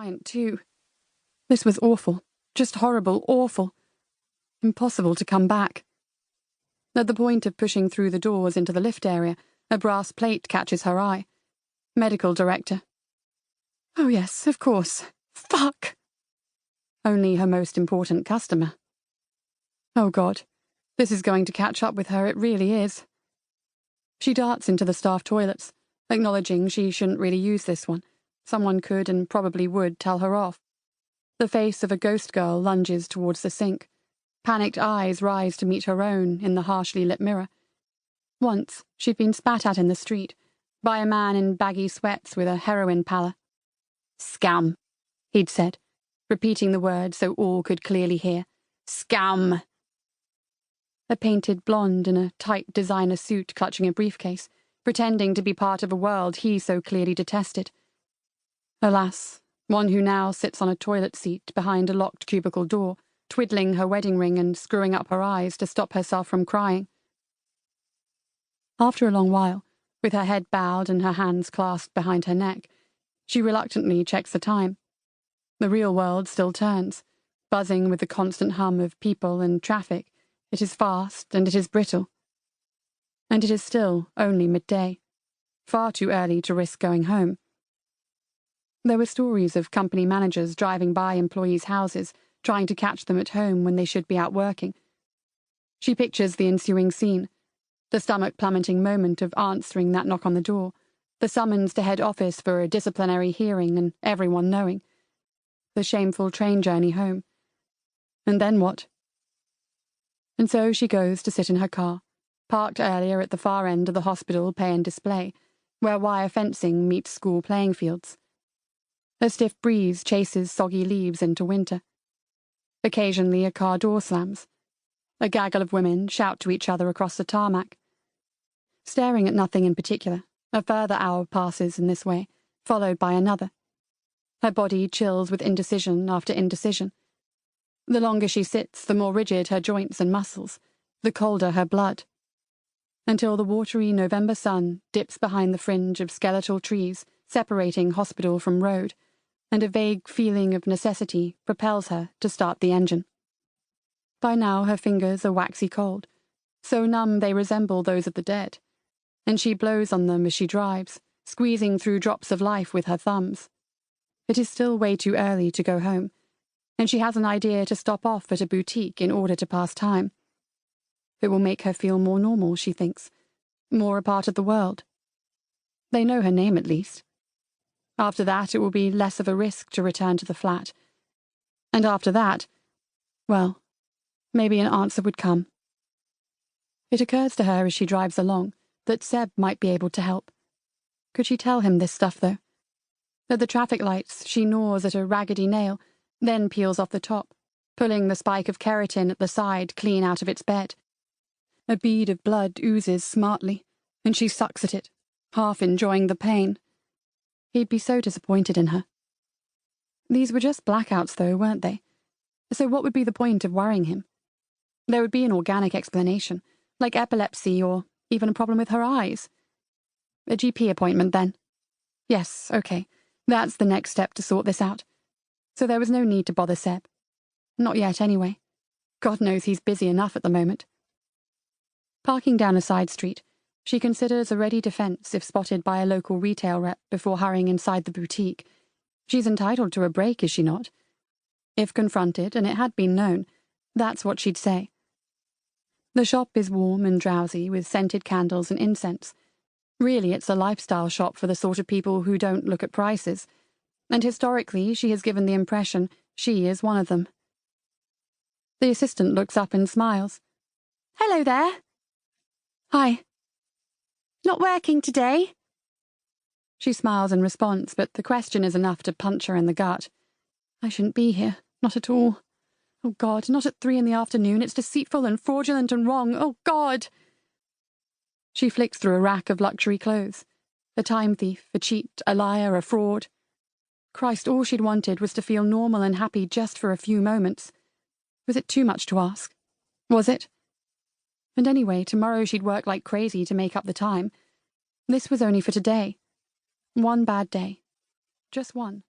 giant, too. This was awful. Just horrible, awful. Impossible to come back. At the point of pushing through the doors into the lift area, a brass plate catches her eye. Medical director. Oh yes, of course. Fuck! Only her most important customer. Oh God, this is going to catch up with her, it really is. She darts into the staff toilets, acknowledging she shouldn't really use this one. Someone could and probably would tell her off. The face of a ghost girl lunges towards the sink. Panicked eyes rise to meet her own in the harshly lit mirror. Once, she'd been spat at in the street, by a man in baggy sweats with a heroin pallor. Scum, he'd said, repeating the word so all could clearly hear. Scum! A painted blonde in a tight designer suit clutching a briefcase, pretending to be part of a world he so clearly detested. Alas, one who now sits on a toilet seat behind a locked cubicle door, twiddling her wedding ring and screwing up her eyes to stop herself from crying. After a long while, with her head bowed and her hands clasped behind her neck, she reluctantly checks the time. The real world still turns, buzzing with the constant hum of people and traffic. It is fast and it is brittle. And it is still only midday, far too early to risk going home. There were stories of company managers driving by employees' houses, trying to catch them at home when they should be out working. She pictures the ensuing scene, the stomach-plummeting moment of answering that knock on the door, the summons to head office for a disciplinary hearing and everyone knowing, the shameful train journey home. And then what? And so she goes to sit in her car, parked earlier at the far end of the hospital pay and display, where wire fencing meets school playing fields. A stiff breeze chases soggy leaves into winter. Occasionally a car door slams. A gaggle of women shout to each other across the tarmac. Staring at nothing in particular, a further hour passes in this way, followed by another. Her body chills with indecision after indecision. The longer she sits, the more rigid her joints and muscles, the colder her blood. Until the watery November sun dips behind the fringe of skeletal trees separating hospital from road, and a vague feeling of necessity propels her to start the engine. By now her fingers are waxy cold, so numb they resemble those of the dead, and she blows on them as she drives, squeezing through drops of life with her thumbs. It is still way too early to go home, and she has an idea to stop off at a boutique in order to pass time. It will make her feel more normal, she thinks, more a part of the world. They know her name at least. After that it will be less of a risk to return to the flat. And after that, well, maybe an answer would come. It occurs to her as she drives along that Seb might be able to help. Could she tell him this stuff, though? At the traffic lights she gnaws at a raggedy nail, then peels off the top, pulling the spike of keratin at the side clean out of its bed. A bead of blood oozes smartly, and she sucks at it, half enjoying the pain. He'd be so disappointed in her. These were just blackouts, though, weren't they? So what would be the point of worrying him? There would be an organic explanation, like epilepsy or even a problem with her eyes. A GP appointment, then. Yes, okay. That's the next step to sort this out. So there was no need to bother Seb. Not yet, anyway. God knows he's busy enough at the moment. Parking down a side street, she considers a ready defense if spotted by a local retail rep before hurrying inside the boutique. She's entitled to a break, is she not? If confronted, and it had been known, that's what she'd say. The shop is warm and drowsy, with scented candles and incense. Really, it's a lifestyle shop for the sort of people who don't look at prices, and historically she has given the impression she is one of them. The assistant looks up and smiles. Hello there. Hi. Not working today? She smiles in response, but the question is enough to punch her in the gut. I shouldn't be here, not at all. Oh God, not at 3 in the afternoon. It's deceitful and fraudulent and wrong. Oh God! She flicks through a rack of luxury clothes. A time thief, a cheat, a liar, a fraud. Christ, all she'd wanted was to feel normal and happy just for a few moments. Was it too much to ask? Was it? And anyway, tomorrow she'd work like crazy to make up the time. This was only for today. One bad day. Just one.